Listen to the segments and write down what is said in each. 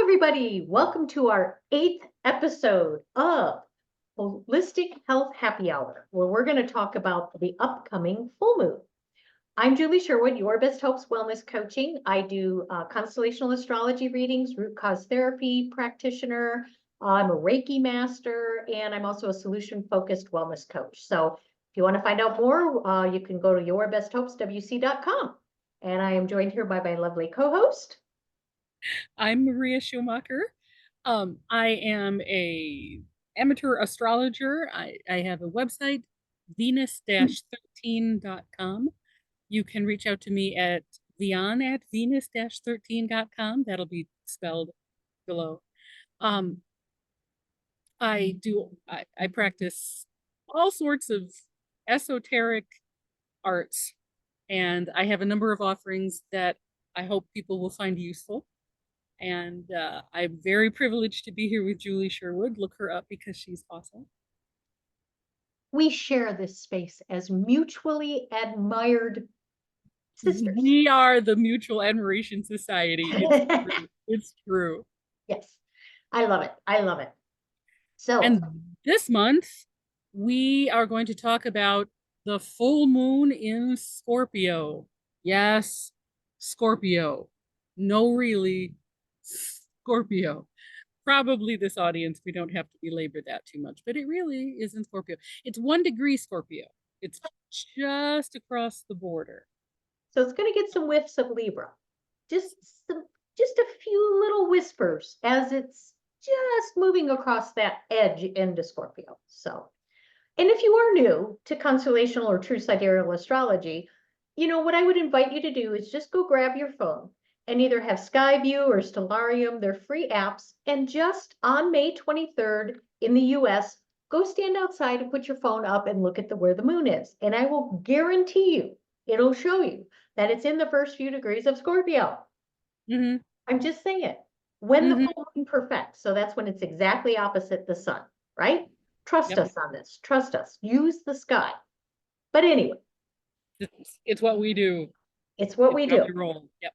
everybody. Welcome to our 8th episode of Holistic Health Happy Hour, where we're going to talk about the upcoming full moon. I'm Julie Sherwood, your Best Hopes Wellness Coaching. I do constellational astrology readings, root cause therapy practitioner. I'm a Reiki master, and I'm also a solution-focused wellness coach. So if you want to find out more, you can go to yourbesthopeswc.com. And I am joined here by my lovely co-host. I'm Maria Schumacher. I am a amateur astrologer. I have a website, venus-13.com. You can reach out to me at vian@venus-13.com. That'll be spelled below. I practice all sorts of esoteric arts, and I have a number of offerings that I hope people will find useful. And I'm very privileged to be here with Julie Sherwood. Look her up because she's awesome. We share this space as mutually admired sisters. We are the Mutual Admiration Society. It's true. It's true. Yes, I love it. I love it. So, and this month, we are going to talk about the full moon in Scorpio. Yes, Scorpio. No, really, Scorpio. Probably this audience, we don't have to belabor that too much, but it really is in Scorpio. It's 1 degree Scorpio. It's just across the border. So it's going to get some whiffs of Libra. Just a few little whispers as it's just moving across that edge into Scorpio. So, and if you are new to constellational or true sidereal astrology, what I would invite you to do is just go grab your phone and either have Skyview or Stellarium. They're free apps. And just on May 23rd in the US, go stand outside and put your phone up and look at where the moon is. And I will guarantee you, it'll show you that it's in the first few degrees of Scorpio. Mm-hmm. I'm just saying, when the full moon perfects. So that's when it's exactly opposite the sun, right? Trust us on this. Trust us. Use the sky. But anyway. It's what we do. It's what we do. We roll. Yep.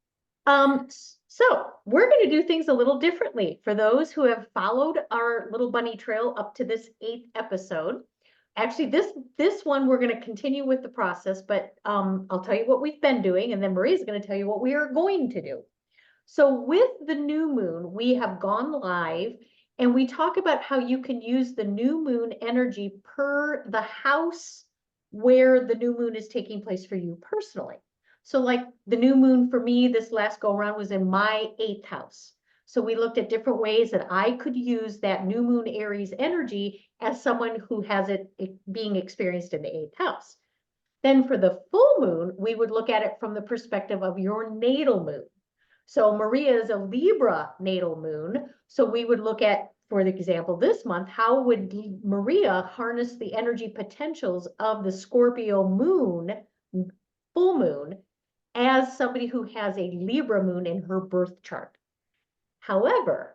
So we're going to do things a little differently. For those who have followed our little bunny trail up to this 8th episode, actually this one we're going to continue with the process, but I'll tell you what we've been doing, and then Maria's going to tell you what we are going to do. So with the new moon, we have gone live, and we talk about how you can use the new moon energy per the house where the new moon is taking place for you personally. So like the new moon for me this last go around was in my 8th house. So we looked at different ways that I could use that new moon Aries energy as someone who has it being experienced in the 8th house. Then for the full moon, we would look at it from the perspective of your natal moon. So Maria is a Libra natal moon. So we would look at, for example, this month, how would Maria harness the energy potentials of the Scorpio moon, full moon, as somebody who has a Libra moon in her birth chart. However,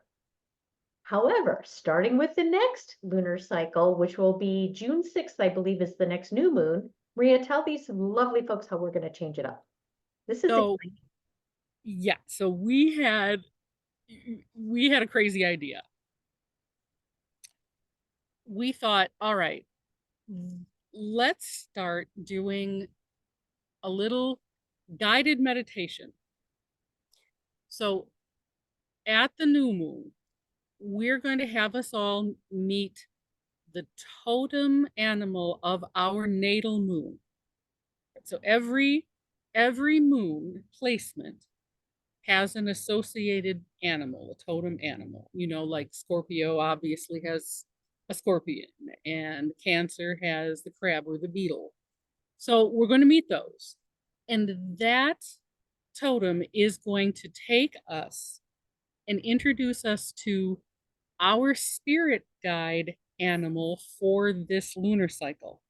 starting with the next lunar cycle, which will be June 6th, I believe is the next new moon, Maria, tell these lovely folks how we're going to change it up. This is exciting. Yeah, so we had a crazy idea. We thought, all right, let's start doing a little guided meditation. So at the new moon, we're going to have us all meet the totem animal of our natal moon. So every moon placement has an associated animal, a totem animal. Like Scorpio obviously has a scorpion, and Cancer has the crab or the beetle. So we're going to meet those. And that totem is going to take us and introduce us to our spirit guide animal for this lunar cycle.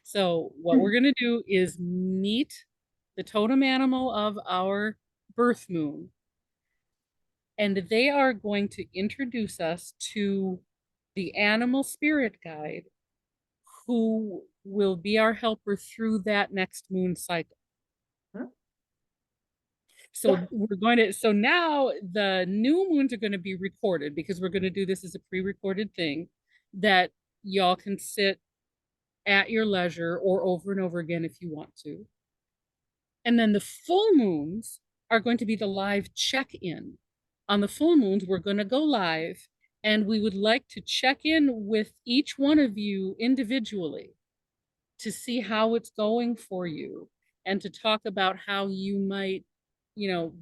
So what we're going to do is meet the totem animal of our birth moon, and they are going to introduce us to the animal spirit guide who will be our helper through that next moon cycle. So so now the new moons are going to be recorded because we're going to do this as a pre-recorded thing that y'all can sit at your leisure or over and over again if you want to. And then the full moons are going to be the live check-in. On the full moons, we're going to go live, and we would like to check in with each one of you individually to see how it's going for you and to talk about how you might,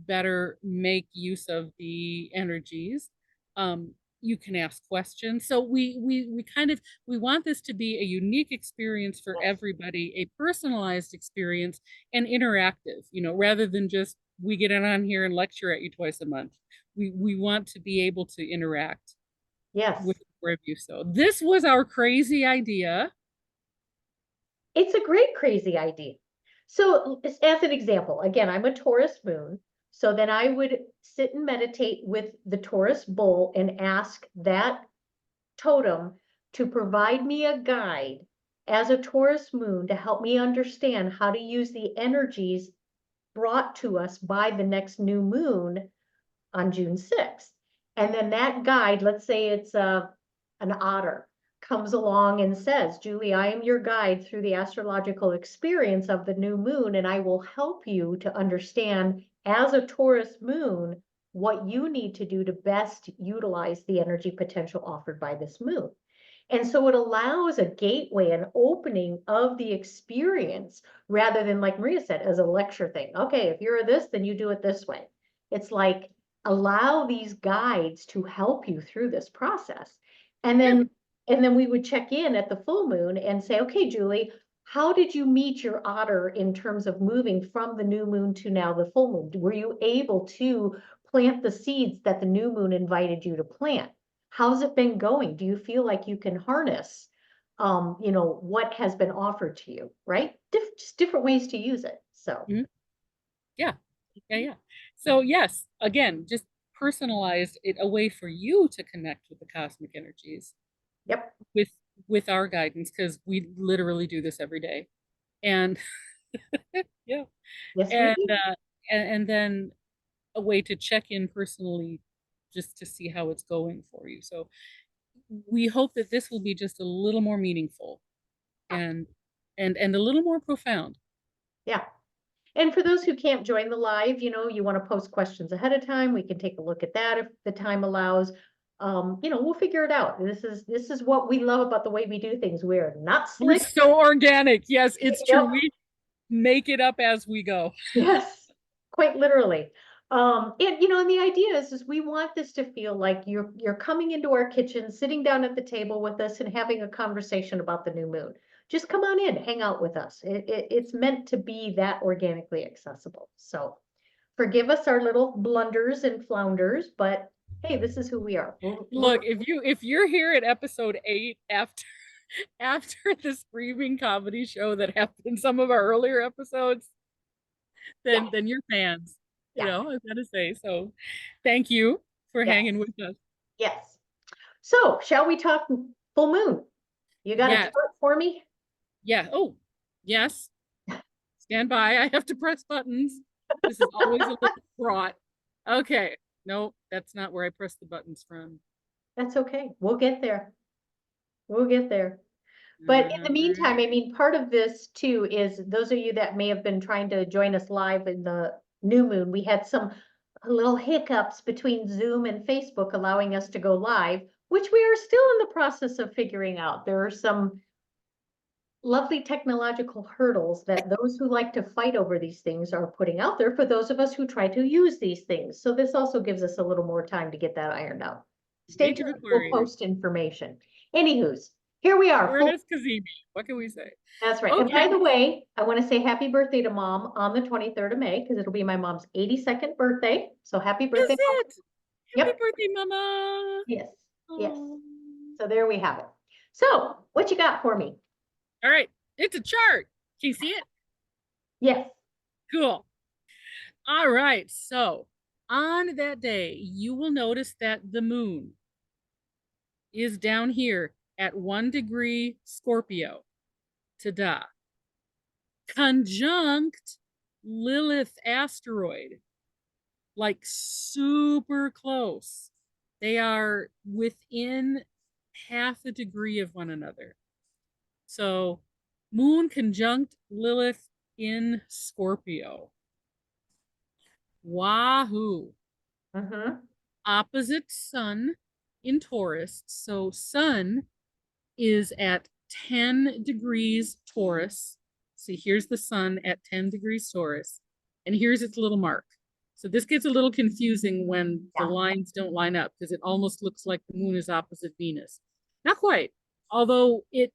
better make use of the energies. You can ask questions. So we want this to be a unique experience for everybody, a personalized experience and interactive, rather than just we get on here and lecture at you twice a month. We want to be able to interact Yes. with the four of you. So this was our crazy idea. It's a great crazy idea. So as an example, again, I'm a Taurus moon. So then I would sit and meditate with the Taurus bull and ask that totem to provide me a guide as a Taurus moon to help me understand how to use the energies brought to us by the next new moon on June 6th. And then that guide, let's say it's an otter, comes along and says, Julie, I am your guide through the astrological experience of the new moon, and I will help you to understand as a Taurus moon what you need to do to best utilize the energy potential offered by this moon. And so it allows a gateway, an opening of the experience rather than, like Maria said, as a lecture thing. Okay, if you're this, then you do it this way. It's like allow these guides to help you through this process. And then we would check in at the full moon and say, okay, Julie, how did you meet your otter in terms of moving from the new moon to now the full moon? Were you able to plant the seeds that the new moon invited you to plant? How's it been going? Do you feel like you can harness, what has been offered to you, right? Just different ways to use it. So, Yeah. Yeah. So yes, again, just personalize it a way for you to connect with the cosmic energies yep. with our guidance, because we literally do this every day. And yeah. Yes, we And do. and then a way to check in personally just to see how it's going for you. So we hope that this will be just a little more meaningful and a little more profound. Yeah. And for those who can't join the live, you want to post questions ahead of time, we can take a look at that if the time allows. We'll figure it out. This is what we love about the way we do things. We're not We're slick. so organic. Yes, it's true. Yep. We make it up as we go. Yes, quite literally. And the idea is we want this to feel like you're coming into our kitchen, sitting down at the table with us and having a conversation about the new moon. Just come on in, hang out with us. It's meant to be that organically accessible. So forgive us our little blunders and flounders, but hey, this is who we are. Look, if you're here at episode 8 after the screaming comedy show that happened in some of our earlier episodes, Yeah, then you're fans. yeah, I gotta say. So thank you for yes, hanging with us. yes. So shall we talk full moon? You got a Yes. chart for me? Yeah. Oh, yes. Stand by. I have to press buttons. This is always a little fraught. Okay. No, that's not where I press the buttons from. That's okay. We'll get there. We'll get there. But in the Right. meantime, I mean, part of this too is those of you that may have been trying to join us live in the new moon, we had some little hiccups between Zoom and Facebook allowing us to go live, which we are still in the process of figuring out. There are some lovely technological hurdles that those who like to fight over these things are putting out there for those of us who try to use these things. So this also gives us a little more time to get that ironed out. Stay Preach to tuned, the we'll choir. post information. Anywho's, here we are, full. Ernest Kazemi. What can we say? That's right. And by Okay. the way, I want to say happy birthday to mom on the 23rd of May, because it'll be my mom's 82nd birthday. So happy birthday. Is it? Happy Yep. birthday, Mama. Yes. Yes. Oh. So there we have it. So what you got for me? All right. It's a chart. Can you see it? Yes. Cool. All right. So on that day, you will notice that the moon is down here at 1 degree Scorpio. Ta-da. Conjunct Lilith asteroid. like super close. They are within half a degree of one another. So, Moon conjunct Lilith in Scorpio. Wahoo. Mm-hmm. Opposite Sun in Taurus. So, Sun is at 10 degrees Taurus. See, here's the sun at 10 degrees Taurus, and here's its little mark. So this gets a little confusing when the Yeah. lines don't line up because it almost looks like the moon is opposite Venus. Not quite, although it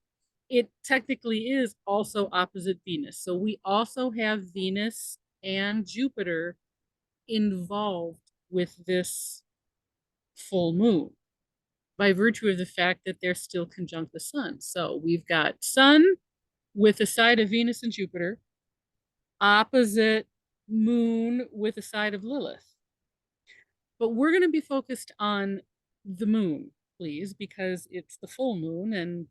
technically is also opposite Venus. So we also have Venus and Jupiter involved with this full moon by virtue of the fact that they're still conjunct the sun. So we've got sun with a side of Venus and Jupiter, opposite moon with a side of Lilith. But we're going to be focused on the moon, please, because it's the full moon and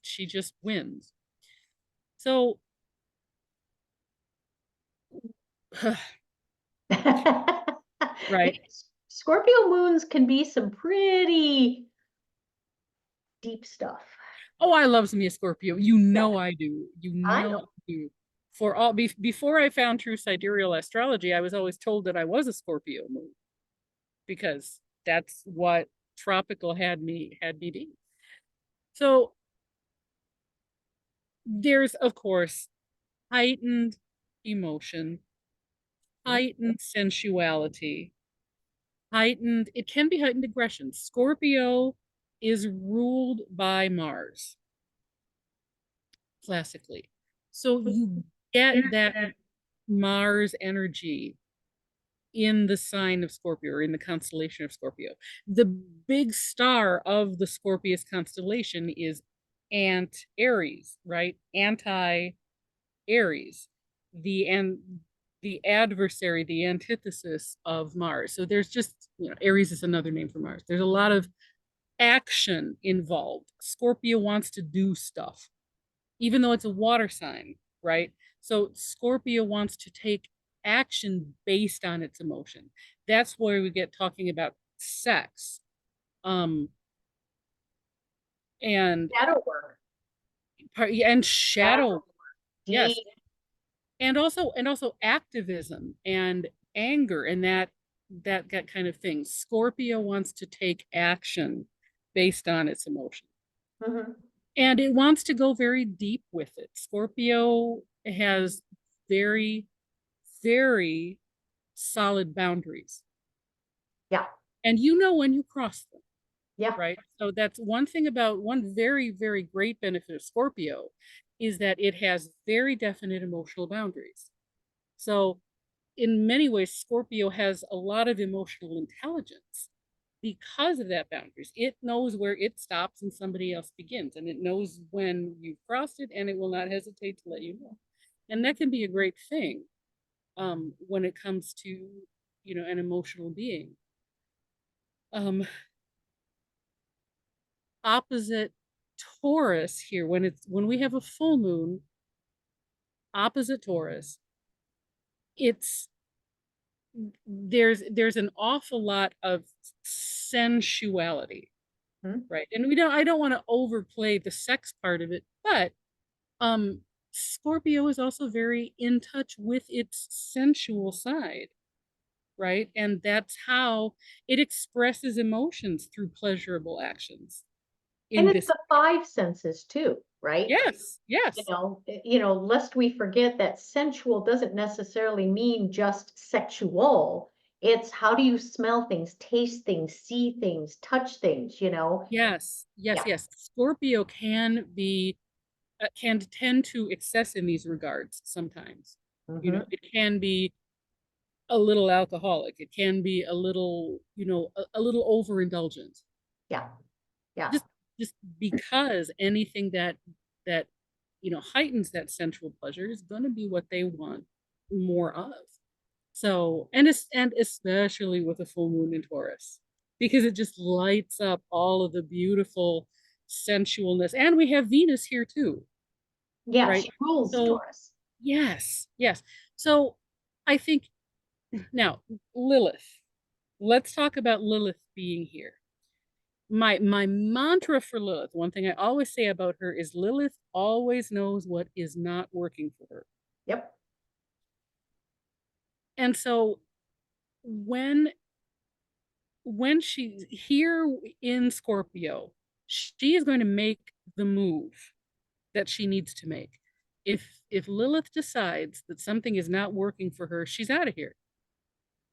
she just wins. So, right. Scorpio moons can be some pretty deep stuff. Oh, I love me a Scorpio. You Yeah, know I do. You I know I know. do. For all before I found true sidereal astrology, I was always told that I was a Scorpio moon because that's what tropical had me be. So there's of course heightened emotion, heightened sensuality, heightened it can be heightened aggression. Scorpio is ruled by Mars classically. So you get that Mars energy in the sign of Scorpio or in the constellation of Scorpio. The big star of the Scorpius constellation is Aries, right? Anti Aries, and the adversary, the antithesis of Mars. So there's just, Aries is another name for Mars. There's a lot of action involved. Scorpio wants to do stuff, even though it's a water sign, right? So Scorpio wants to take action based on its emotion. That's where we get talking about sex. Um, and Shadow work. shadow, Shadow yes, deep. and also activism and anger and that kind of thing. Scorpio wants to take action based on its emotion. Mhm. And it wants to go very deep with it. Scorpio has very, very solid boundaries. Yeah, And you know when you cross them, yeah. right? So that's one very, very great benefit of Scorpio is that it has very definite emotional boundaries. So in many ways, Scorpio has a lot of emotional intelligence because of that boundaries. It knows where it stops and somebody else begins, and it knows when you've crossed it, and it will not hesitate to let you know. And that can be a great thing when it comes to, an emotional being. Um, Opposite Taurus here, when we have a full moon opposite Taurus, it's there's an awful lot of sensuality, Hmm. right? And I don't want to overplay the sex part of it, but um Scorpio is also very in touch with its sensual side, right? And that's how it expresses emotions through pleasurable actions And in it's this. the five senses too, right? Yes, yes, Lest we forget that sensual doesn't necessarily mean just sexual. It's how do you smell things, taste things, see things, touch things, yes, yes, Yeah. yes. Scorpio can tend to excess in these regards sometimes. Hmm. It can be a little alcoholic. It can be a little, a little overindulgent. Yeah. Yeah. Just just because anything that heightens that sensual pleasure is going to be what they want more of. So, and especially with a full moon in Taurus, because it just lights up all of the beautiful sensualness. And we have Venus here too, Yeah, right? she rules So, Taurus. yes, yes. So, I think Now, Lilith. Let's talk about Lilith being here. My mantra for Lilith, one thing I always say about her is Lilith always knows what is not working for her. Yep. And so when she's here in Scorpio, she is going to make the move that she needs to make. If Lilith decides that something is not working for her, she's out of here.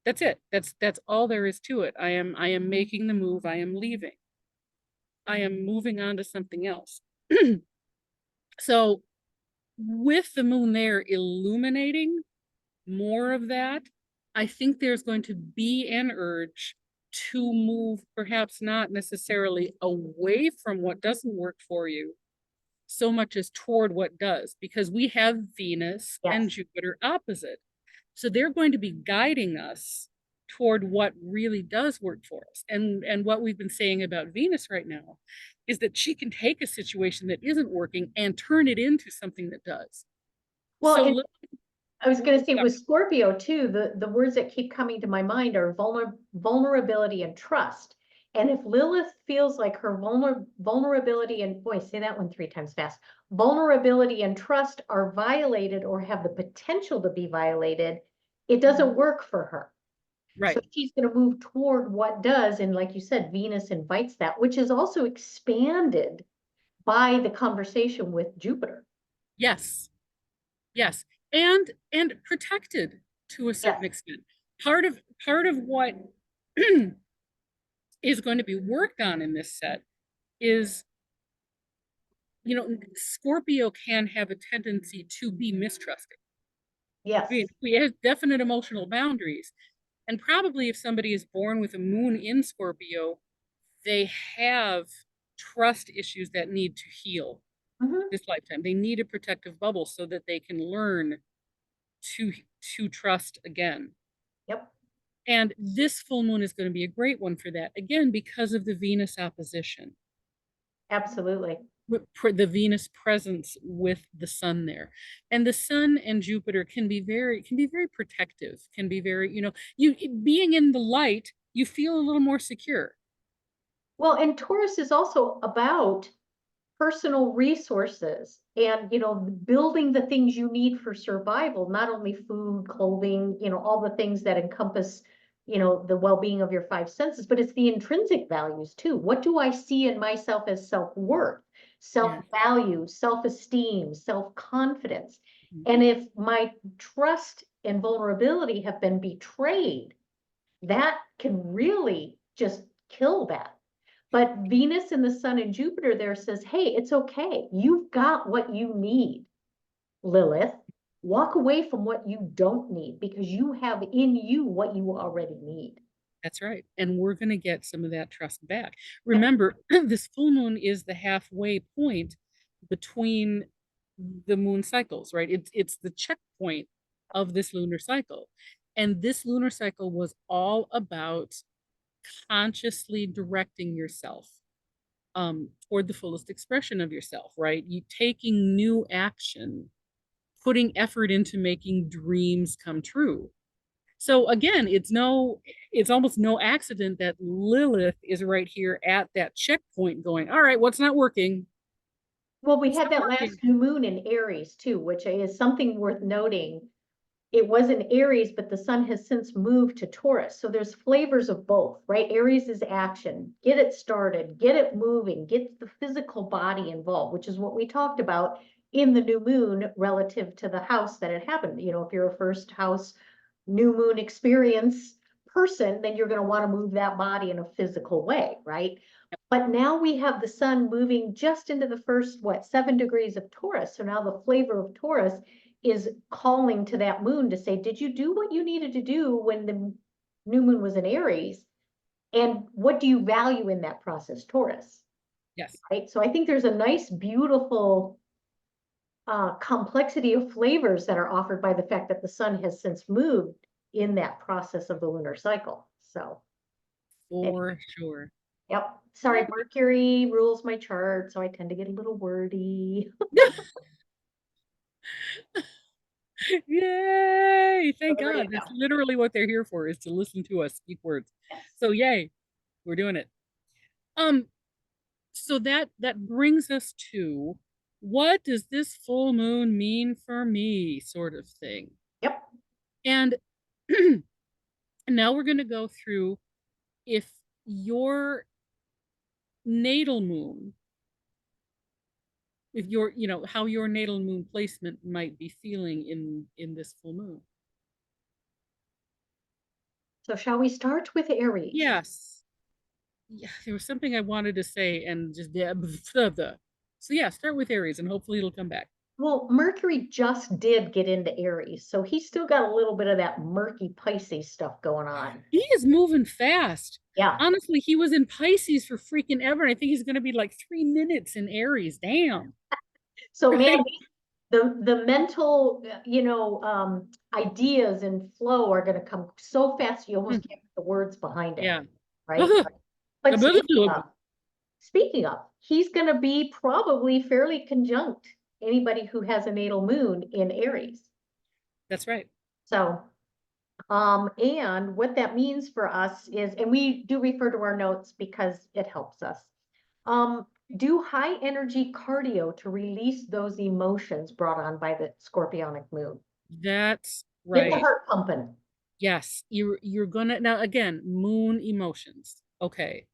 That's it. That's all there is to it. I am making the move. I am leaving. I am moving on to something else. So with the moon there illuminating more of that, I think there's going to be an urge to move, perhaps not necessarily away from what doesn't work for you, so much as toward what does, because we have Venus and Yes. Jupiter opposite. So they're going to be guiding us toward what really does work for us. And what we've been saying about Venus right now is that she can take a situation that isn't working and turn it into something that does. Well, So and I was going to say yeah, with Scorpio too, the words that keep coming to my mind are vulnerability and trust. And if Lilith feels like her vulnerability and boy, say that one 3 times fast, vulnerability and trust are violated or have the potential to be violated, it doesn't work for her. So right. she's going to move toward what does. And like you said, Venus invites that, which is also expanded by the conversation with Jupiter. Yes. Yes. And protected to a Yes. certain extent. Part of what is going to be worked on in this set is, Scorpio can have a tendency to be mistrusting. Yes. We have definite emotional boundaries. And probably if somebody is born with a moon in Scorpio, they have trust issues that need to heal Mhm. this lifetime. They need a protective bubble so that they can learn to trust again. Yep. And this full moon is going to be a great one for that, again, because of the Venus opposition, Absolutely. the Venus presence with the sun there. And the sun and Jupiter can be very protective, can be very, you being in the light, you feel a little more secure. Well, and Taurus is also about personal resources and, building the things you need for survival, not only food, clothing, all the things that encompass, the well-being of your 5 senses, but it's the intrinsic values too. What do I see in myself as self-worth, Yeah. self-value, self-esteem, self-confidence? Mhm. And if my trust and vulnerability have been betrayed, that can really just kill that. But Venus and the sun and Jupiter there says, hey, it's okay. You've got what you need, Lilith. Walk away from what you don't need because you have in you what you already need. That's right. And we're going to get some of that trust back. Yep. Remember, this full moon is the halfway point between the moon cycles, right? It's the checkpoint of this lunar cycle. And this lunar cycle was all about consciously directing yourself toward the fullest expression of yourself, right? You taking new action, putting effort into making dreams come true. So again, it's almost no accident that Lilith is right here at that checkpoint going, all right, what's not working? Well, we What's had not that working? last new moon in Aries too, which is something worth noting. It was in Aries, but the sun has since moved to Taurus. So there's flavors of both, right? Aries is action, get it started, get it moving, get the physical body involved, which is what we talked about in the new moon relative to the house that had happened. If you're a first house new moon experience person, then you're going to want to move that body in a physical way, right? But now we have the sun moving just into the first, 7 degrees of Taurus. So now the flavor of Taurus is calling to that moon to say, did you do what you needed to do when the new moon was in Aries? And what do you value in that process, Taurus? Yes, Right. So I think there's a nice, beautiful complexity of flavors that are offered by the fact that the sun has since moved in that process of the lunar cycle. So anyway, for sure. yep. Sorry, Mercury rules my chart, so I tend to get a little wordy. Yay! So Thank there you God. That's go. literally what they're here for, is to listen to us speak words. Yes. So yay, we're doing it. Um, so that brings us to, what does this full moon mean for me, sort of thing. Yep. And now we're going to go through, if your natal moon, if your, how your natal moon placement might be feeling in this full moon. So shall we start with Aries? Yes. Yeah, there was something I wanted to say and just the. So yeah, start with Aries and hopefully it'll come back. Well, Mercury just did get into Aries, so he's still got a little bit of that murky Pisces stuff going on. He is moving fast. Yeah. Honestly, he was in Pisces for freaking ever. And I think he's going to be like 3 minutes in Aries. Damn. So man, Right? the mental, ideas and flow are going to come so fast you almost can't put the words behind it, Yeah. right? But speaking of, he's going to be probably fairly conjunct anybody who has a natal moon in Aries. That's right. So, and what that means for us is, and we do refer to our notes because it helps us. Do high energy cardio to release those emotions brought on by the scorpionic moon. That's Get the right. heart pumping. Yes, you're gonna, now again, moon emotions. Okay.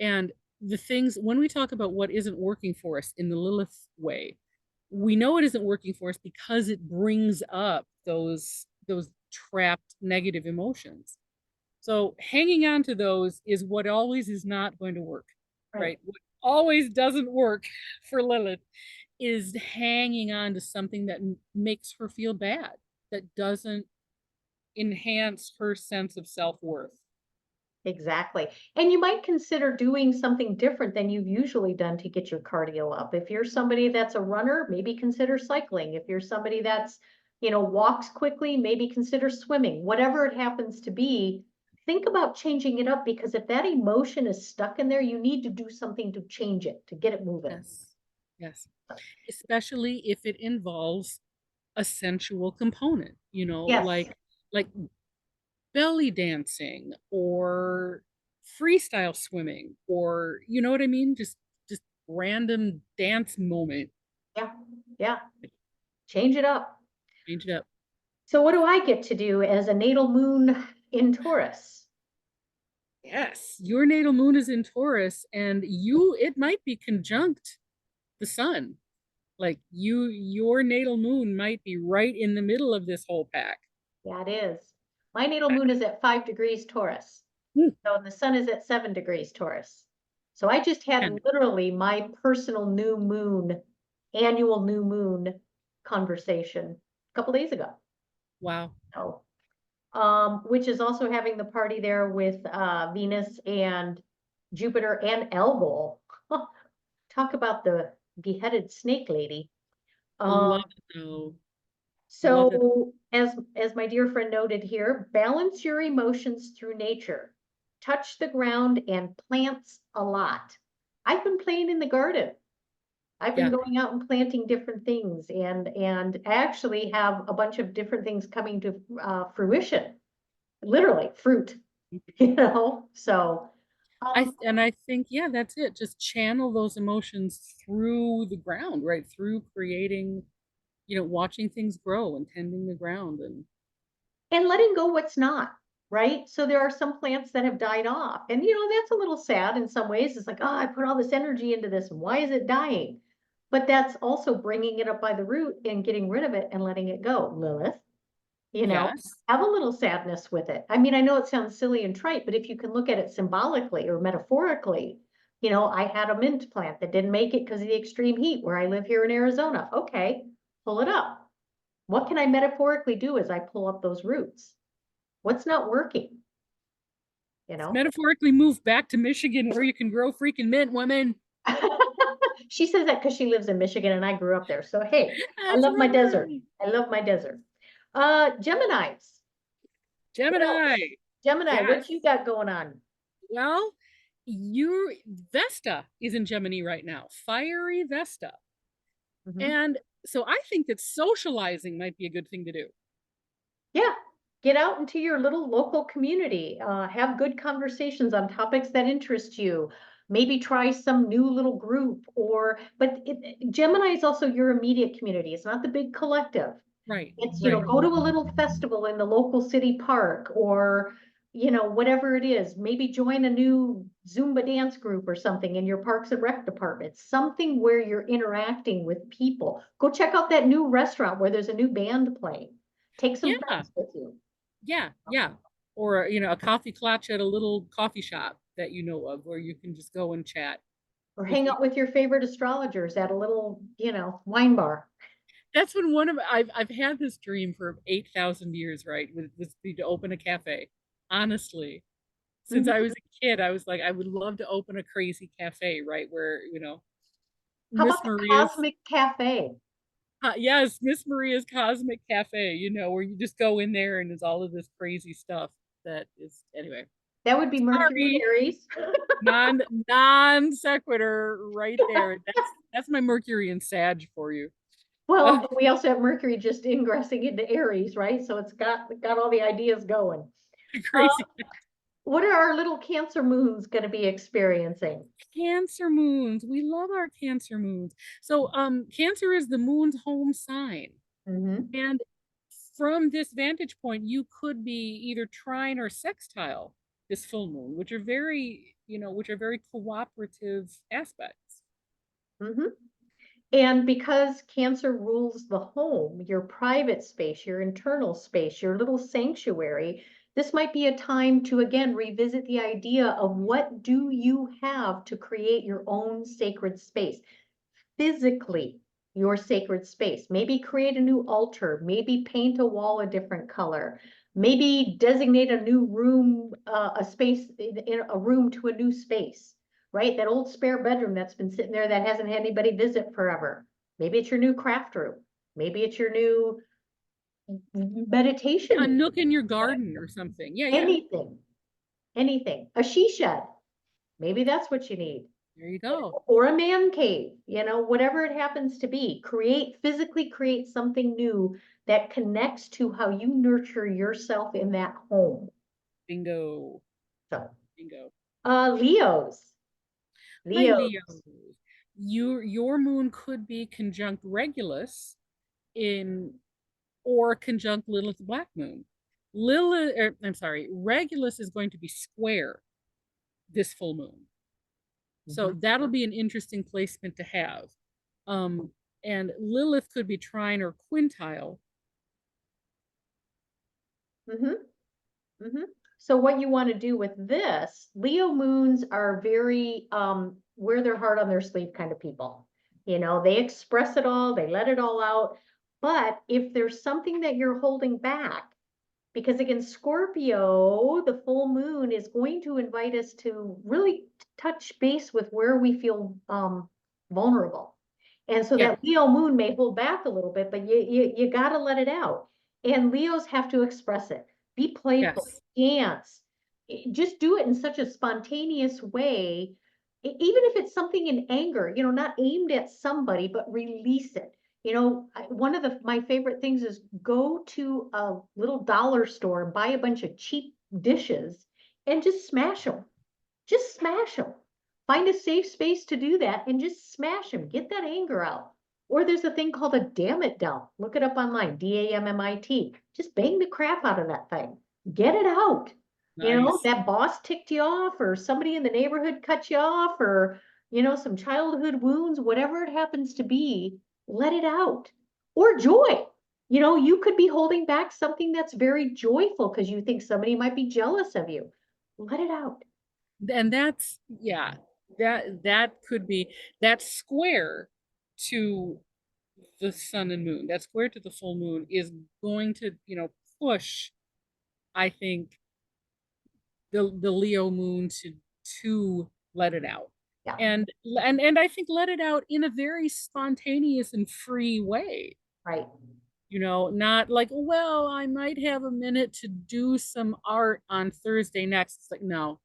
And the things, when we talk about what isn't working for us in the Lilith way, we know it isn't working for us because it brings up those trapped negative emotions. So hanging on to those is what always is not going to work, Right. right? What always doesn't work for Lilith is hanging on to something that makes her feel bad, that doesn't enhance her sense of self-worth. Exactly. And you might consider doing something different than you've usually done to get your cardio up. If you're somebody that's a runner, maybe consider cycling. If you're somebody that's, walks quickly, maybe consider swimming. Whatever it happens to be, think about changing it up, because if that emotion is stuck in there, you need to do something to change it, to get it moving. Yes. Yes. Especially if it involves a sensual component, Yes. like belly dancing or freestyle swimming, or you know what I mean? Just random dance moment. Yeah. Yeah. Change it up. Change it up. So what do I get to do as a natal moon in Taurus? Yes, your natal moon is in Taurus, and it might be conjunct the sun. Like your natal moon might be right in the middle of this whole pack. Yeah, it is. My natal moon is at 5 degrees Taurus. Hmm. So the sun is at 7 degrees Taurus. So I just had And literally my personal new moon, annual new moon conversation a couple days ago. wow. So, which is also having the party there with Venus and Jupiter and Elgol. Talk about the beheaded snake lady. Love Um, it though. Love it. So as my dear friend noted here, balance your emotions through nature. Touch the ground and plants a lot. I've been playing in the garden. I've been Yeah. going out and planting different things, and I actually have a bunch of different things coming to fruition. Literally fruit, So I think, yeah, that's it. Just channel those emotions through the ground, right? Through creating, watching things grow and tending the ground. And and letting go what's not, right? So there are some plants that have died off. And that's a little sad in some ways. It's like, oh, I put all this energy into this, and why is it dying? But that's also bringing it up by the root and getting rid of it and letting it go, Lilith. You know, yes, have a little sadness with it. I mean, I know it sounds silly and trite, but if you can look at it symbolically or metaphorically, I had a mint plant that didn't make it because of the extreme heat where I live here in Arizona. Okay, pull it up. What can I metaphorically do as I pull up those roots? What's not working? You know, metaphorically move back to Michigan where you can grow freaking mint, women. she says that because she lives in Michigan and I grew up there. So, hey, I That's love my desert. right. I love my desert. Geminis. What Gemini. else? Gemini, what Yes. you got going on? Well, your Vesta is in Gemini right now. Fiery Vesta. Mhm. And So I think that socializing might be a good thing to do. Yeah, get out into your little local community, have good conversations on topics that interest you. Maybe try some new little group Gemini is also your immediate community. It's not the big collective. Right, It's, right. go to a little festival in the local city park or, whatever it is. Maybe join a new Zumba dance group or something in your Parks and Rec department, something where you're interacting with people. Go check out that new restaurant where there's a new band playing. Take some Yeah, friends with you. yeah, yeah. Or, a coffee clutch at a little coffee shop that you know of where you can just go and chat Or with hang out people. with your favorite astrologers at a little, wine bar. That's when one of I've had this dream for 8,000 years, right? Was to open a cafe. Honestly, since I Mhm. was a kid, I was like, I would love to open a crazy cafe, right? Where, How Miss about the Maria's, Cosmic Cafe? yes, Miss Maria's Cosmic Cafe, where you just go in there and there's all of this crazy stuff that is, anyway, That would be Mercury and sorry, Aries. non sequitur right there. That's my Mercury and Sag for you. Well, we also have Mercury just ingressing into Aries, right? So it's got all the ideas going. Uh, Crazy. what are our little Cancer moons going to be experiencing? Cancer moons. We love our Cancer moons. So Cancer is the moon's home sign. Hmm. And from this vantage point, you could be either trine or sextile this full moon, which are very cooperative aspects. Hmm. And because Cancer rules the home, your private space, your internal space, your little sanctuary, this might be a time to again revisit the idea of what do you have to create your own sacred space, physically your sacred space. Maybe create a new altar, maybe paint a wall a different color, maybe designate a new room, a space in a room to a new space, right? That old spare bedroom that's been sitting there that hasn't had anybody visit forever. Maybe it's your new craft room. Maybe it's your new A meditation, nook in your garden or something. Yeah, yeah. anything, anything. A she shed. Maybe that's what you need. There you go. Or a man cave, whatever it happens to be. Physically create something new that connects to how you nurture yourself in that home. Bingo. So, Bingo. Leos, My Leo. Leo. Your moon could be conjunct Regulus in or conjunct Lilith Black Moon. I'm sorry, Regulus is going to be square this full moon. So Mhm. that'll be an interesting placement to have. Um, and Lilith could be trine or quintile. Mhm. Mhm. So what you want to do with this, Leo moons are very wear their heart on their sleeve kind of people. They express it all, they let it all out. But if there's something that you're holding back, because again, Scorpio, the full moon is going to invite us to really touch base with where we feel vulnerable. And so Yeah. that Leo moon may hold back a little bit, but you got to let it out. And Leos have to express it. Be playful, Yes. dance, just do it in such a spontaneous way. Even if it's something in anger, not aimed at somebody, but release it. One of my favorite things is go to a little dollar store and buy a bunch of cheap dishes and just smash them. Just smash them. Find a safe space to do that and just smash them. Get that anger out. Or there's a thing called a damn it dump. Look it up online, DAMMIT. Just bang the crap out of that thing. Get it out. Nice. That boss ticked you off, or somebody in the neighborhood cut you off, or, some childhood wounds, whatever it happens to be, let it out. Or joy. You could be holding back something that's very joyful because you think somebody might be jealous of you. Let it out. And that's, yeah, that could be that square to the sun and moon, that square to the full moon is going to, push, I think, the Leo moon to let it out. Yeah, And I think let it out in a very spontaneous and free way. right. Not like, well, I might have a minute to do some art on Thursday next. It's like, no,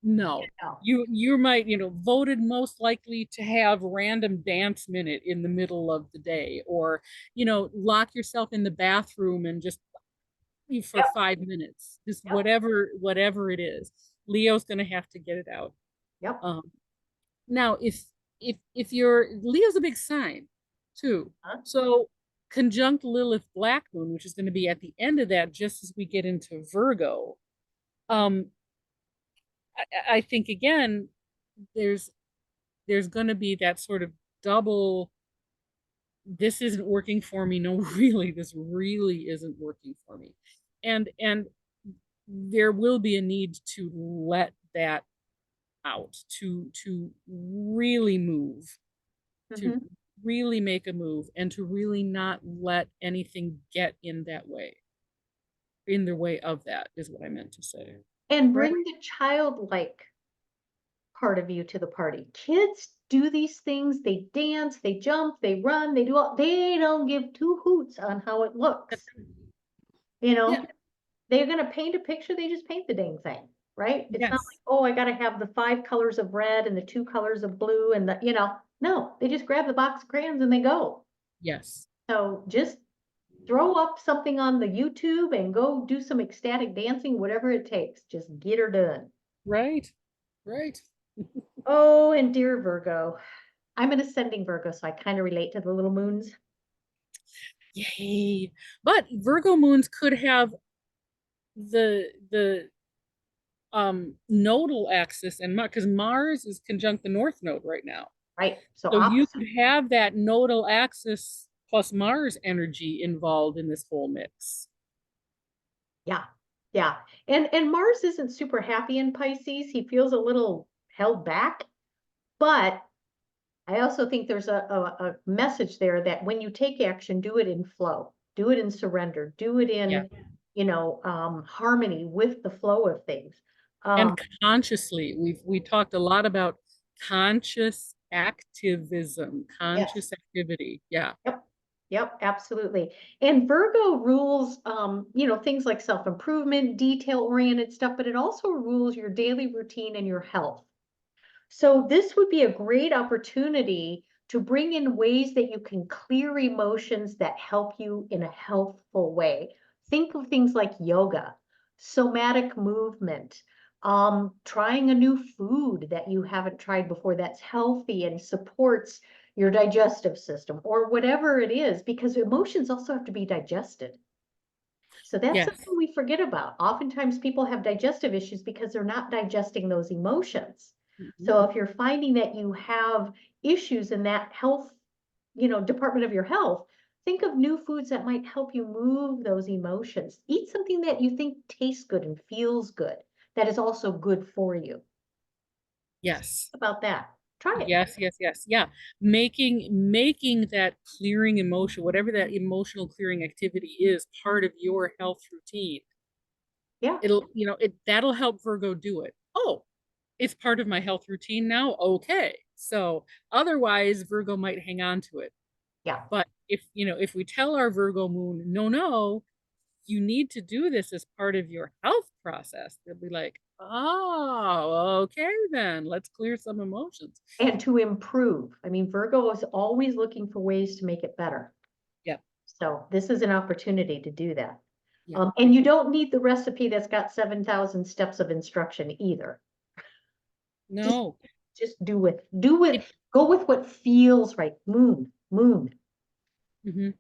No. No. You might, voted most likely to have random dance minute in the middle of the day, or, lock yourself in the bathroom and just for Yep, 5 minutes, just yep, whatever it is. Leo's gonna have to get it out. yep. Um, Now, if you're Leo's a big sign too, Huh? so conjunct Lilith Black Moon, which is going to be at the end of that, just as we get into Virgo. Um, I think again, there's there's going to be that sort of double. This isn't working for me. No, really, this really isn't working for me, and there will be a need to let that out, to really move, to Mhm. really make a move, and to really not let anything get in the way of that, is what I meant to say. And Right? bring the childlike part of you to the party. Kids do these things, they dance, they jump, they run, they do all, they don't give two hoots on how it looks. You Yeah. know, they're gonna paint a picture, they just paint the dang thing, right? It's not like, Yes. oh, I gotta have the 5 colors of red and the 2 colors of blue and no, they just grab the box of crayons and they go. Yes. So just throw up something on the YouTube and go do some ecstatic dancing, whatever it takes. Just get her done. Right. Right. Oh, and dear Virgo, I'm an ascending Virgo, so I kind of relate to the little moons. Yay. But Virgo moons could have the nodal axis, and because Mars is conjunct the north node right now. Right? So So you opposite. could have that nodal axis plus Mars energy involved in this whole mix. Yeah. Yeah. And Mars isn't super happy in Pisces. He feels a little held back, but I also think there's a message there that when you take action, do it in flow, do it in surrender, do it Yeah. in, harmony with the flow of things. Um, And consciously, we talked a lot about conscious activism, yes. conscious activity. Yeah. Yep. Yep, absolutely. And Virgo rules, things like self-improvement, detail-oriented stuff, but it also rules your daily routine and your health. So this would be a great opportunity to bring in ways that you can clear emotions that help you in a healthful way. Think of things like yoga, somatic movement, trying a new food that you haven't tried before that's healthy and supports your digestive system or whatever it is, because emotions also have to be digested. So that's Yes. something we forget about. Oftentimes people have digestive issues because they're not digesting those emotions. Mhm. So if you're finding that you have issues in that health, department of your health, think of new foods that might help you move those emotions. Eat something that you think tastes good and feels good, that is also good for you. Yes. How about that? Try it. Yes, yes, yes. Yeah. Making that clearing emotion, whatever that emotional clearing activity is, part of your health routine. Yeah, That'll help Virgo do it. Oh, it's part of my health routine now. Okay. So otherwise Virgo might hang on to it. yeah. But if we tell our Virgo moon, no, no, you need to do this as part of your health process, they'll be like, oh, okay, then let's clear some emotions. And to improve. I mean, Virgo is always looking for ways to make it better. Yep. So this is an opportunity to do that. Yep. And you don't need the recipe that's got 7,000 steps of instruction either. Just, No. just do it, It, go with what feels right. Moon, moon. mhm.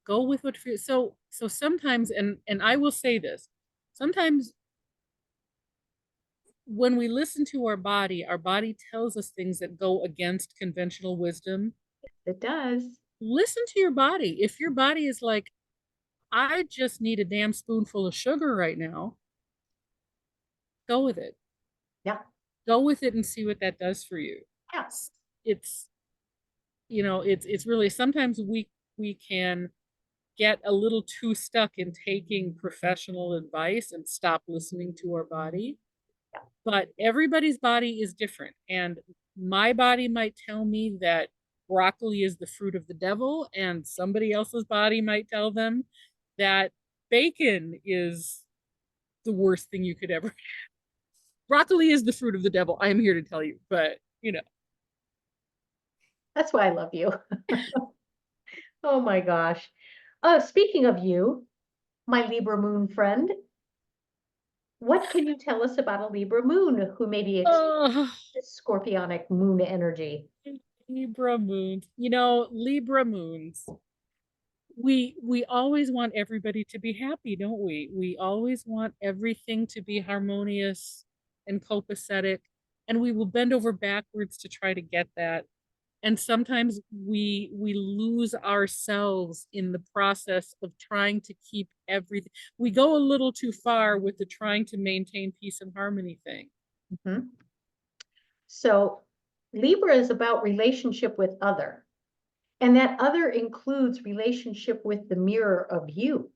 Go with what feels. So sometimes, and I will say this, sometimes when we listen to our body tells us things that go against conventional wisdom. It does. Listen to your body. If your body is like, I just need a damn spoonful of sugar right now, go with it. Yeah, Go with it and see what that does for you. yeah. It's it's really, sometimes we can get a little too stuck in taking professional advice and stop listening to our body. But everybody's body is different. And my body might tell me that broccoli is the fruit of the devil, and somebody else's body might tell them that bacon is the worst thing you could ever. Broccoli is the fruit of the devil. I am here to tell you, but you know. That's why I love you. Oh my gosh. Speaking of you, my Libra moon friend, what can you tell us about a Libra moon who may be experiencing Oh, this scorpionic moon energy? Libra moons. You know, Libra moons. We always want everybody to be happy, don't we? We always want everything to be harmonious and copacetic, and we will bend over backwards to try to get that. And sometimes we lose ourselves in the process of trying to keep everything. We go a little too far with the trying to maintain peace and harmony thing. Mhm. So Libra is about relationship with other, and that other includes relationship with the mirror of you.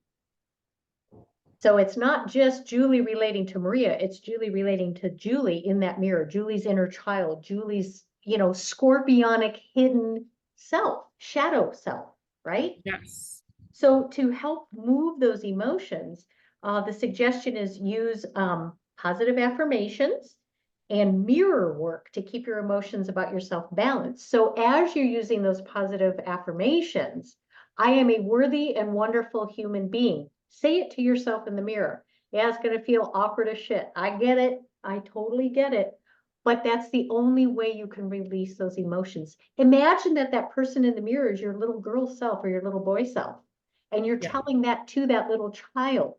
So it's not just Julie relating to Maria, it's Julie relating to Julie in that mirror, Julie's inner child, Julie's, scorpionic hidden self, shadow self, right? Yes. So to help move those emotions, the suggestion is use positive affirmations and mirror work to keep your emotions about yourself balanced. So as you're using those positive affirmations, I am a worthy and wonderful human being. Say it to yourself in the mirror. Yeah, it's going to feel awkward as shit. I get it. I totally get it. But that's the only way you can release those emotions. Imagine that that person in the mirror is your little girl self or your little boy self, and you're Yeah. telling that to that little child.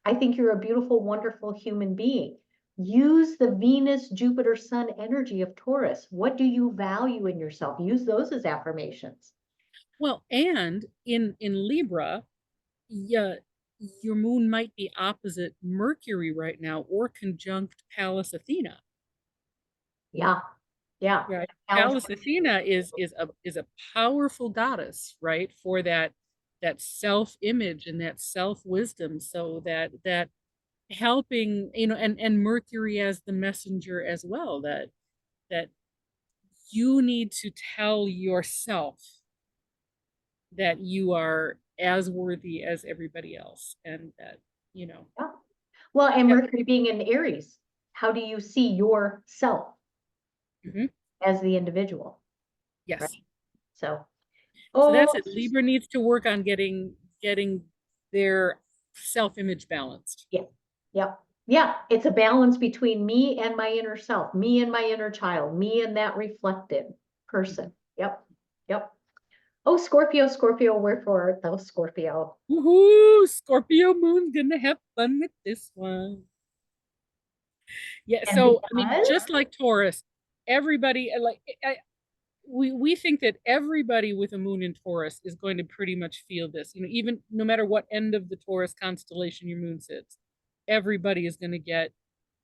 I think you're a beautiful, wonderful human being. Use the Venus, Jupiter, Sun energy of Taurus. What do you value in yourself? Use those as affirmations. Well, and in Libra, yeah, your moon might be opposite Mercury right now or conjunct Pallas Athena. Yeah, yeah. Right. Alice, Pallas Athena is a powerful goddess, right? For that self-image and that self-wisdom. So that helping, and Mercury as the messenger as well, that you need to tell yourself that you are as worthy as everybody else. And that, you know, yeah. Well, and yeah. Mercury being in Aries, how do you see yourself Mhm. as the individual, right? Yes. So, So oh, that's it. Libra needs to work on getting their self-image balanced. yeah, yeah, yeah. It's a balance between me and my inner self, me and my inner child, me and that reflected Mhm. person. Yep, yep. Oh, Scorpio, Scorpio, wherefore thou Scorpio? Woohoo! Scorpio moon's gonna have fun with this one. Yeah, And so I mean, because, just like Taurus, everybody we think that everybody with a moon in Taurus is going to pretty much feel this. You know, even no matter what end of the Taurus constellation your moon sits, everybody is going to get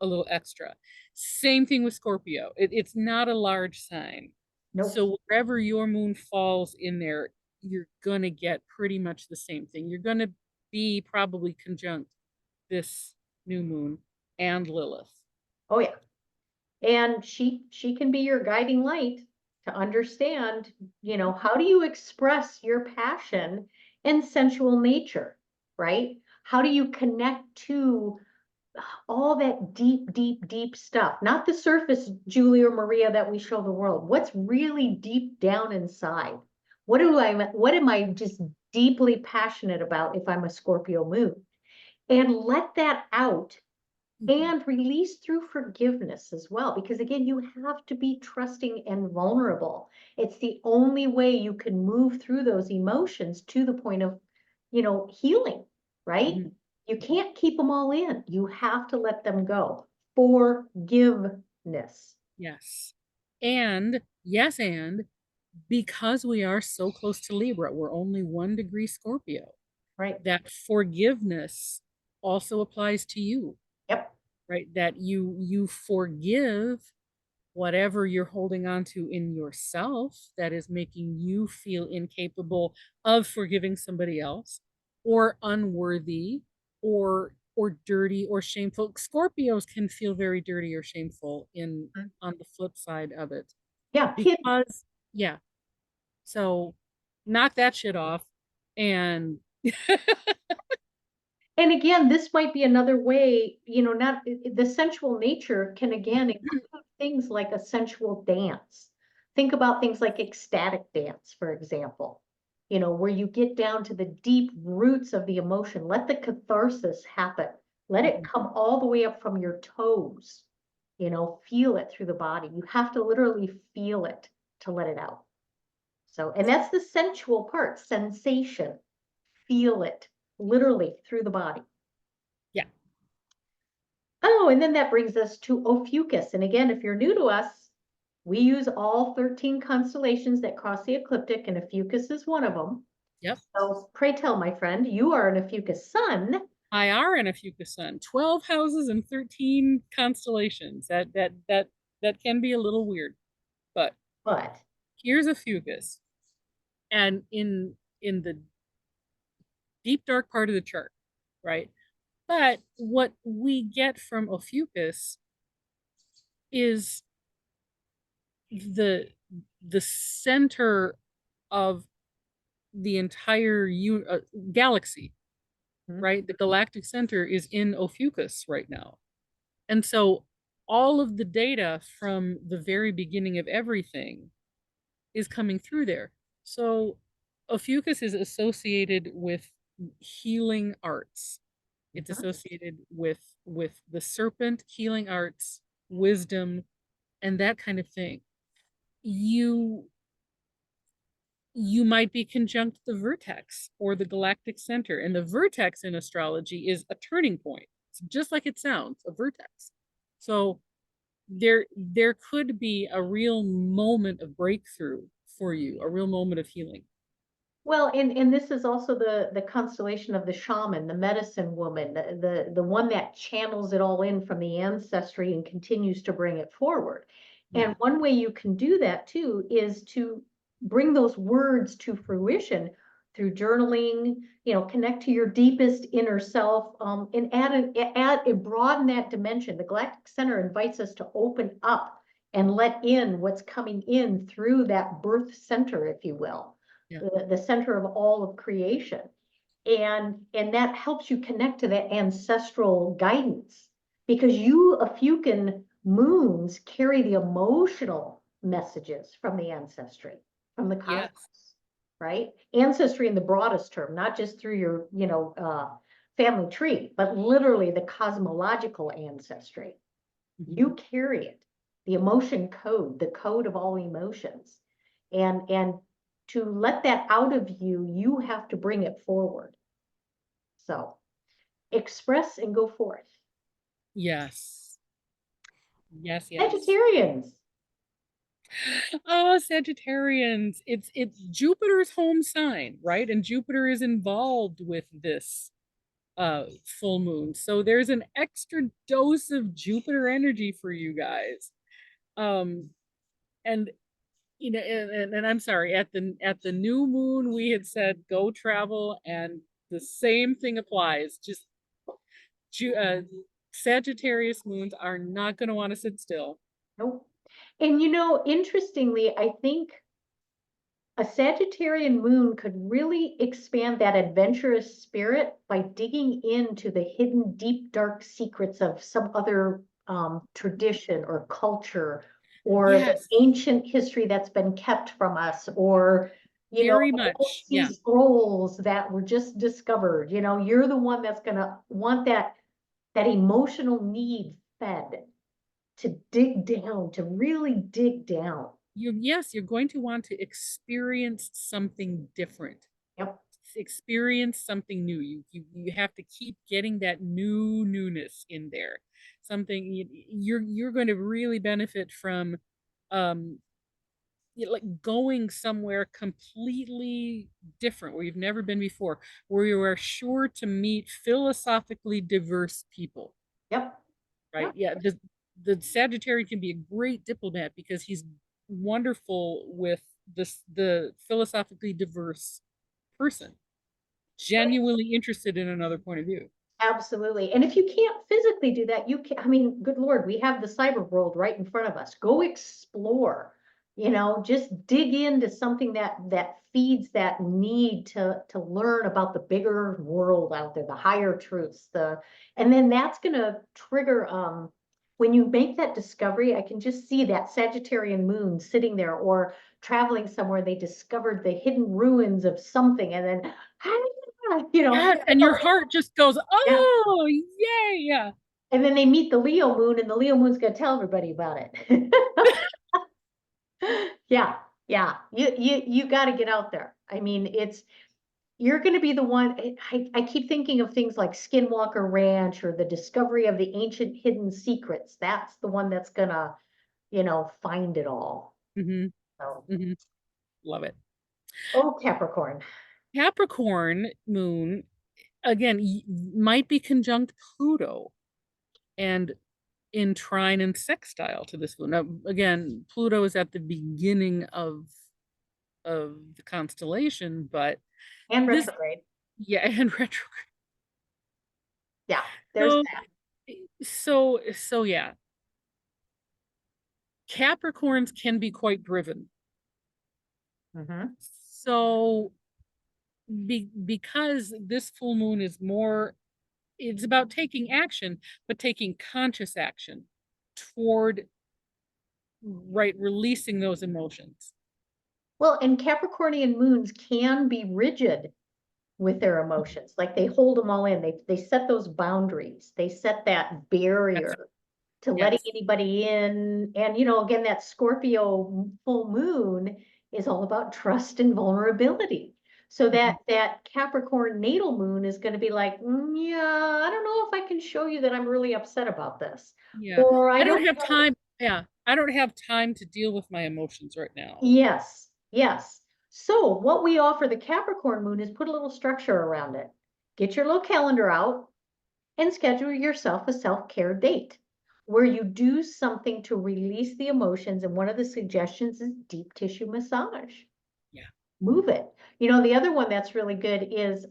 a little extra. Same thing with Scorpio. It's not a large sign. nope. So wherever your moon falls in there, you're going to get pretty much the same thing. You're going to be probably conjunct this new moon and Lilith. Oh yeah. And she can be your guiding light to understand, how do you express your passion and sensual nature, right? How do you connect to all that deep, deep, deep stuff, not the surface Julie or Maria that we show the world. What's really deep down inside? What am I just deeply passionate about if I'm a Scorpio moon? And let that out Mhm. and release through forgiveness as well. Because again, you have to be trusting and vulnerable. It's the only way you can move through those emotions to the point of, healing, right? Mhm. You can't keep them all in. You have to let them go. Forgiveness, Yes. And yes, and because we are so close to Libra, we're only 1 degree Scorpio. right? That forgiveness also applies to you, Yep. right? That you forgive whatever you're holding on to in yourself that is making you feel incapable of forgiving somebody else or unworthy or dirty or shameful. Scorpios can feel very dirty or shameful in Mhm. on the flip side of it Yeah, hidden. because yeah, so knock that shit off and And again, this might be another way, not the sensual nature can again include things like a sensual dance. Think about things like ecstatic dance, for example, where you get down to the deep roots of the emotion. Let the catharsis happen. Let it Mhm. come all the way up from your toes. Feel it through the body. You have to literally feel it to let it out. So, and that's the sensual part, sensation. Feel it literally through the body. Yeah. Oh, and then that brings us to Ophiuchus. And again, if you're new to us, we use all 13 constellations that cross the ecliptic, and Ophiuchus is one of them. Yep. So pray tell, my friend, you are an Ophiuchus sun, I are an Ophiuchus sun. 12 houses and 13 constellations. That can be a little weird, but but here's Ophiuchus. And in the deep dark part of the chart, right? But what we get from Ophiuchus is the the center of the entire galaxy, hmm, right? The galactic center is in Ophiuchus right now. And so all of the data from the very beginning of everything is coming through there. So Ophiuchus is associated with healing arts. It's mhm. associated with the serpent, healing arts, wisdom, and that kind of thing. You you might be conjunct the vertex or the galactic center. And the vertex in astrology is a turning point. It's just like it sounds, a vertex. So there could be a real moment of breakthrough for you, a real moment of healing. Well, and this is also the constellation of the shaman, the medicine woman, the one that channels it all in from the ancestry and continues to bring it forward. Yeah. And one way you can do that too is to bring those words to fruition through journaling, connect to your deepest inner self, and add broaden that dimension. The Galactic Center invites us to open up and let in what's coming in through that birth center, if you will, Yeah. the center of all of creation. And that helps you connect to that ancestral guidance, because you Ophiuchian moons carry the emotional messages from the ancestry, from the Yes. cosmos, right? Ancestry in the broadest term, not just through your, family tree, but literally the cosmological ancestry. Mhm. You carry it, the emotion code, the code of all emotions. And to let that out of you, you have to bring it forward. So express and go forth. Yes. Yes, yes. Vegetarians. Oh, Sagittarians. It's Jupiter's home sign, right? And Jupiter is involved with this full moon. So there's an extra dose of Jupiter energy for you guys. Um and and I'm sorry, at the new moon we had said go travel, and the same thing applies. Just uh, Sagittarius moons are not going to want to sit still. Nope. And interestingly, I think a Sagittarian moon could really expand that adventurous spirit by digging into the hidden, deep, dark secrets of some other tradition or culture, or the Yes, ancient history that's been kept from us, or very old much. sea Yeah. scrolls that were just discovered. You're the one that's gonna want that emotional need fed, to dig down, to really dig down. Yes, you're going to want to experience something different. Yep. Experience something new. You have to keep getting that newness in there. Something you're going to really benefit from um like going somewhere completely different where you've never been before, where you are sure to meet philosophically diverse people, Yep. right? Yep. Yeah, the Sagittarius can be a great diplomat because he's wonderful with the philosophically diverse person, genuinely interested in another point of view. Absolutely. And if you can't physically do that, you can, I mean, good Lord, we have the cyber world right in front of us. Go explore. just dig into something that feeds that need to learn about the bigger world out there, the higher truths, and then that's gonna trigger when you make that discovery, I can just see that Sagittarian moon sitting there or traveling somewhere, they discovered the hidden ruins of something, and then Yes, and your heart just goes, yeah. oh, yay, yeah. And then they meet the Leo moon, and the Leo moon's gonna tell everybody about it. Yeah, yeah. You got to get out there. I mean, you're going to be the one. I keep thinking of things like Skinwalker Ranch or the discovery of the ancient hidden secrets. That's the one that's gonna, find it all. Hmm. So, Hmm. Love it. oh, Capricorn. Capricorn moon, again, might be conjunct Pluto and in trine and sextile to this moon. Now, again, Pluto is at the beginning of the constellation, but And this, retrograde. yeah, and retro. Yeah, there's So, that. so yeah, Capricorns can be quite driven. Hmm. So, because this full moon is more, it's about taking action, but taking conscious action toward, right, releasing those emotions. Well, and Capricornian moons can be rigid with their emotions. Like they hold them all in. They set those boundaries. They set that That's barrier to letting yes. anybody in. And again, that Scorpio full moon is all about trust and vulnerability. So Mhm. that Capricorn natal moon is going to be like, yeah, I don't know if I can show you that I'm really upset about this. Yeah. Or I I don't don't have know. time. Yeah. I don't have time to deal with my emotions right now. Yes, yes. So what we offer the Capricorn moon is put a little structure around it. Get your little calendar out and schedule yourself a self-care date where you do something to release the emotions. And one of the suggestions is deep tissue massage. Yeah. Move it. The other one that's really good is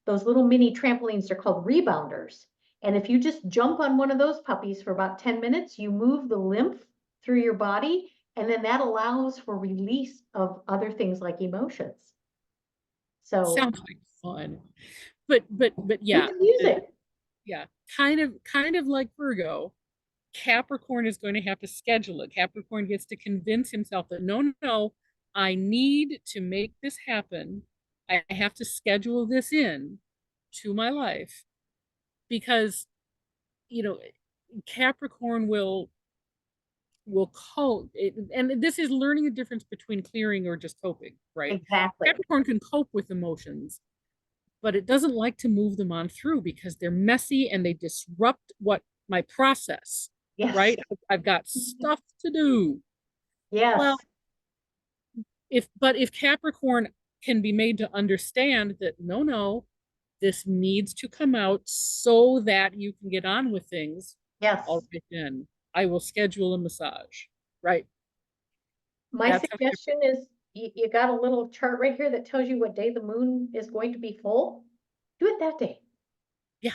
those little mini trampolines. They're called rebounders. And if you just jump on one of those puppies for about 10 minutes, you move the lymph through your body, and then that allows for release of other things like emotions. So Sounds like fun. But with yeah, the music. yeah, kind of like Virgo, Capricorn is going to have to schedule it. Capricorn gets to convince himself that no, no, I need to make this happen. I have to schedule this in to my life because, you know, Capricorn will cope. And this is learning the difference between clearing or just coping, right? Exactly. Capricorn can cope with emotions, but it doesn't like to move them on through because they're messy and they disrupt what my process, Yes. right? I've got stuff to do. Well, Yes. if Capricorn can be made to understand that no, no, this needs to come out so that you can get on with things, all Yes. right, then I will schedule a massage, right? My That's how suggestion is you got a little chart right here that tells you what day the moon is going to be full. Do it that day. yeah,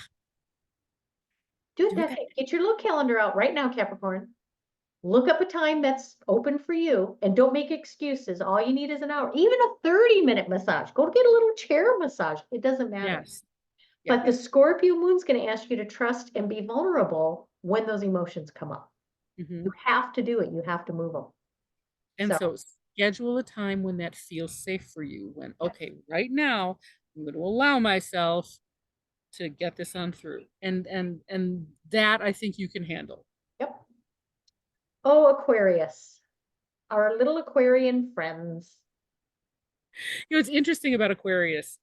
Do it do that that. day. Get your little calendar out right now, Capricorn. Look up a time that's open for you and don't make excuses. All you need is an hour, even a 30-minute massage. Go get a little chair massage. It doesn't matter. Yes. Yeah. But the Scorpio moon's going to ask you to trust and be vulnerable when those emotions come up. Hmm. You have to do it. You have to move them. And So, so schedule a time when that feels safe for you. When, yes. okay, right now, I'm going to allow myself to get this on through. And that I think you can handle. Yep. Oh, Aquarius, our little Aquarian friends. It's interesting about Aquarius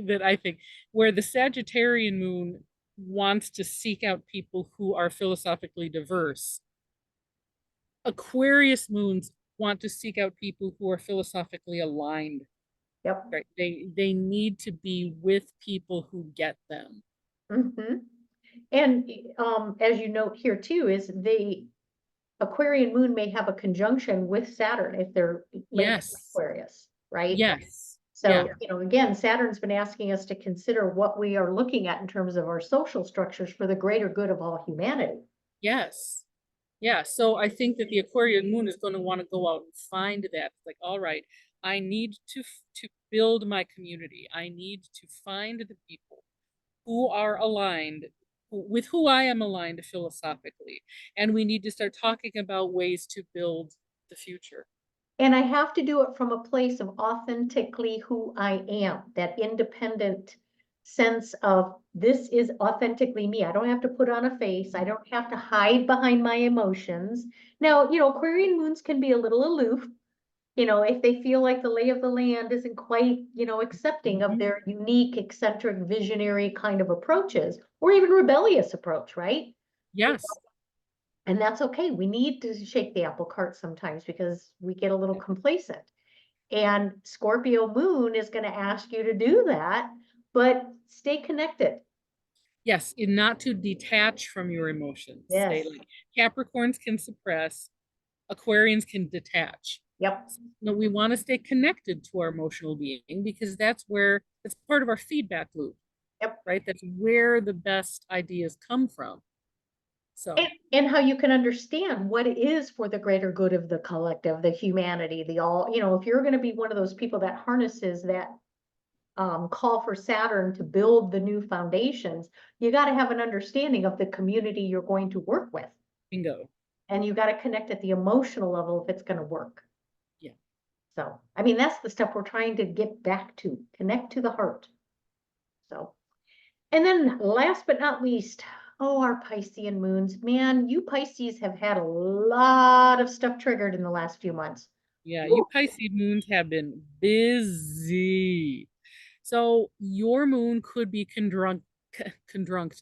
that I think where the Sagittarian moon wants to seek out people who are philosophically diverse, Aquarius moons want to seek out people who are philosophically aligned. Yep. Right? They need to be with people who get them. Hmm. And as you note here too, is the Aquarian moon may have a conjunction with Saturn if they're landing in Yes. Aquarius, right? Yes. So, Yeah. again, Saturn's been asking us to consider what we are looking at in terms of our social structures for the greater good of all humanity. Yes. Yeah, so I think that the Aquarian moon is going to want to go out and find that. It's like, all right, I need to build my community. I need to find the people who are aligned with who I am aligned philosophically, and we need to start talking about ways to build the future. And I have to do it from a place of authentically who I am, that independent sense of this is authentically me. I don't have to put on a face. I don't have to hide behind my emotions. Now, Aquarian moons can be a little aloof, if they feel like the lay of the land isn't quite, accepting of Mhm. their unique, eccentric, visionary kind of approaches, or even rebellious approach, right? Yes. And that's okay. We need to shake the apple cart sometimes because we get a little complacent. And Scorpio moon is going to ask you to do that, but stay connected. Yes, and not to detach from your emotions. Stay Yes. like Capricorns can suppress, Aquarians can detach. Yep. No, we want to stay connected to our emotional being because that's where it's part of our feedback loop, Yep. right? That's where the best ideas come from. And, So and how you can understand what it is for the greater good of the collective, the humanity, the all, if you're going to be one of those people that harnesses that call for Saturn to build the new foundations, you got to have an understanding of the community you're going to work with. bingo. And you got to connect at the emotional level if it's going to work. Yeah. So, I mean, that's the stuff we're trying to get back to, connect to the heart. So, and then last but not least, oh, our Piscean moons. Man, you Pisces have had a lot of stuff triggered in the last few months. Yeah, you Woo. Pisces moons have been busy. So your moon could be conjunct, conjunct.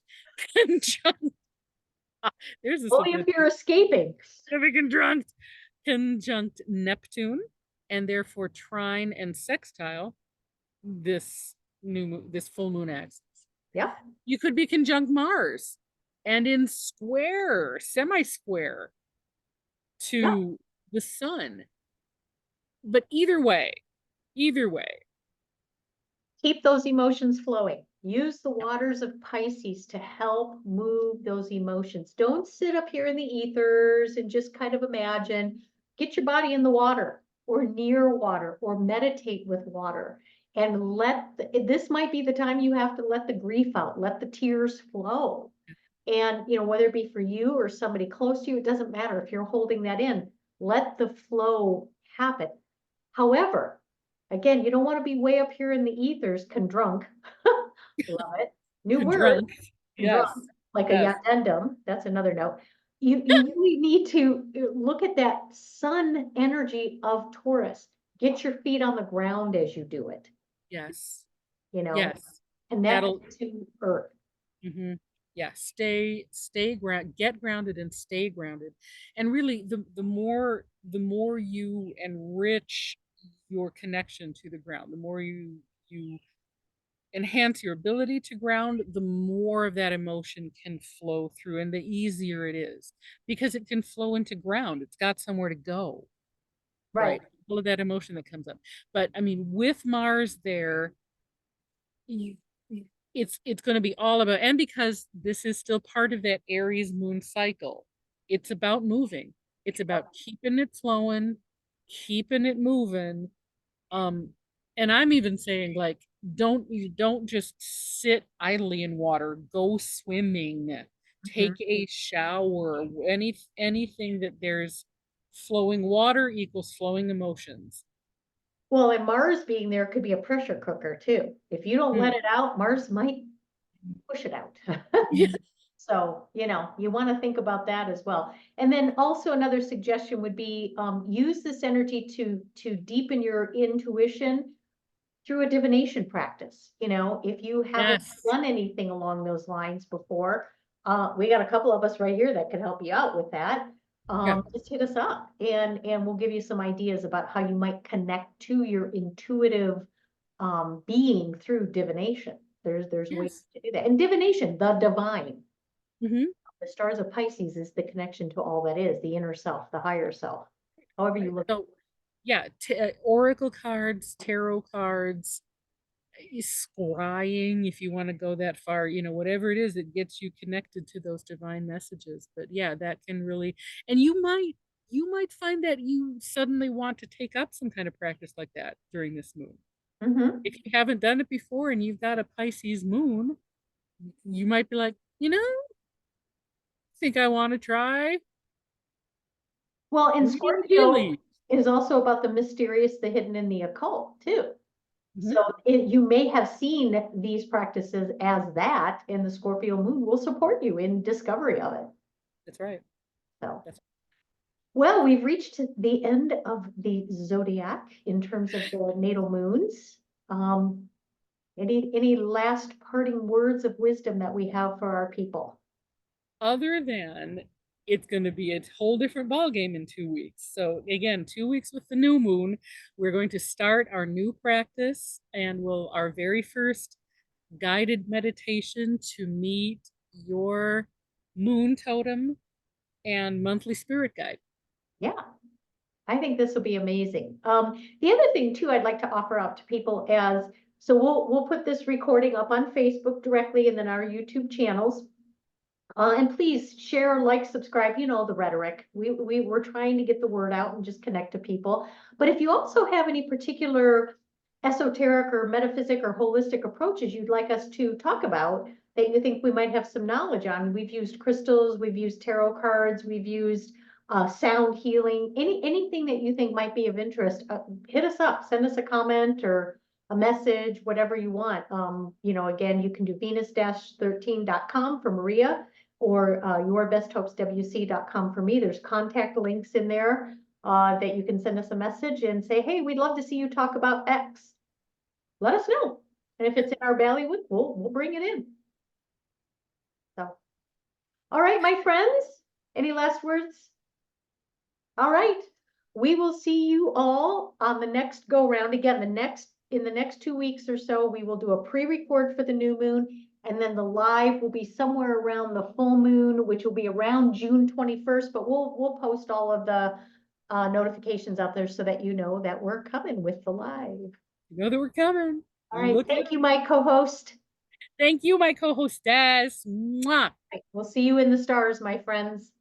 There's a Only slip of if the you're escaping. could be conjunct Neptune, and therefore trine and sextile this this full moon axis. Yeah. You could be conjunct Mars and in square, semi-square Yeah. to the sun. But either way, Keep those emotions flowing. Use the waters of Pisces to help move those emotions. Don't sit up here in the ethers and just kind of imagine. Get your body in the water or near water or meditate with water and this might be the time you have to let the grief out, let the tears flow. And, whether it be for you or somebody close to you, it doesn't matter if you're holding that in, let the flow happen. However, again, you don't want to be way up here in the ethers, condrunk. Love it. New word, conjunct. condrunk, Yes, like a yes, addendum. That's another note. You really need to look at that sun energy of Taurus. Get your feet on the ground as you do it, yes, you know, yes. connect That'll to earth. hmm yeah, stay ground, get grounded and stay grounded. And really the more you enrich your connection to the ground, the more you enhance your ability to ground, the more of that emotion can flow through and the easier it is because it can flow into ground. It's got somewhere to go, Right. right? All of that emotion that comes up. But I mean, with Mars there, you, it's going to be all about, and because this is still part of that Aries moon cycle, it's about moving. It's about keeping it flowing, keeping it moving. Um, and I'm even saying like, don't just sit idly in water. Go swimming, Mhm. take a shower. Anything that there's flowing water equals flowing emotions. Well, and Mars being there could be a pressure cooker too. If you don't let Mm. it out, Mars might push it out. Yeah. So, you want to think about that as well. And then also another suggestion would be use this energy to deepen your intuition through a divination practice. If you haven't Yes. done anything along those lines before, we got a couple of us right here that can help you out with that. Yeah. Just hit us up and we'll give you some ideas about how you might connect to your intuitive being through divination. There's ways Yes. to do that. And divination, the divine. Hmm. The stars of Pisces is the connection to all that is, the inner self, the higher self. However you Right. look. So, yeah, oracle cards, tarot cards, scrying, if you want to go that far, whatever it is that gets you connected to those divine messages. But yeah, that can really, and you might find that you suddenly want to take up some kind of practice like that during this moon. Mhm. If you haven't done it before and you've got a Pisces moon, you might be like, think I want to try. Well, and Read Scorpio daily. is also about the mysterious, the hidden, and the occult too. Mhm. So you may have seen these practices as that, and the Scorpio moon will support you in discovery of it. That's right. So, That's well, we've reached the end of the zodiac in terms of the natal moons. Um, any last parting words of wisdom that we have for our people? other than it's going to be a whole different ball game in 2 weeks. So again, 2 weeks with the new moon, we're going to start our new practice, and our very first guided meditation to meet your moon totem and monthly spirit guide. Yeah, I think this will be amazing. The other thing too, I'd like to offer up to people as, so we'll put this recording up on Facebook directly and then our YouTube channels. And please share, like, subscribe, you know, the rhetoric. We're trying to get the word out and just connect to people. But if you also have any particular esoteric or metaphysic or holistic approaches you'd like us to talk about that you think we might have some knowledge on, we've used crystals, we've used tarot cards, we've used sound healing, anything that you think might be of interest, hit us up, send us a comment or a message, whatever you want. Again, you can do venus-13.com for Maria or yourbesthopeswc.com for me. There's contact links in there that you can send us a message and say, hey, we'd love to see you talk about X. Let us know. And if it's in our bailiwick, we'll bring it in. So, all right, my friends, any last words? All right. We will see you all on the next go round. Again, in the next 2 weeks or so, we will do a pre-record for the new moon, and then the live will be somewhere around the full moon, which will be around June 21st, but we'll post all of the notifications out there so that you know that we're coming with the live. You know that we're coming. All right. Look at. Thank you, my co-host. Thank you, my co-hostess. Mwah. We'll see you in the stars, my friends.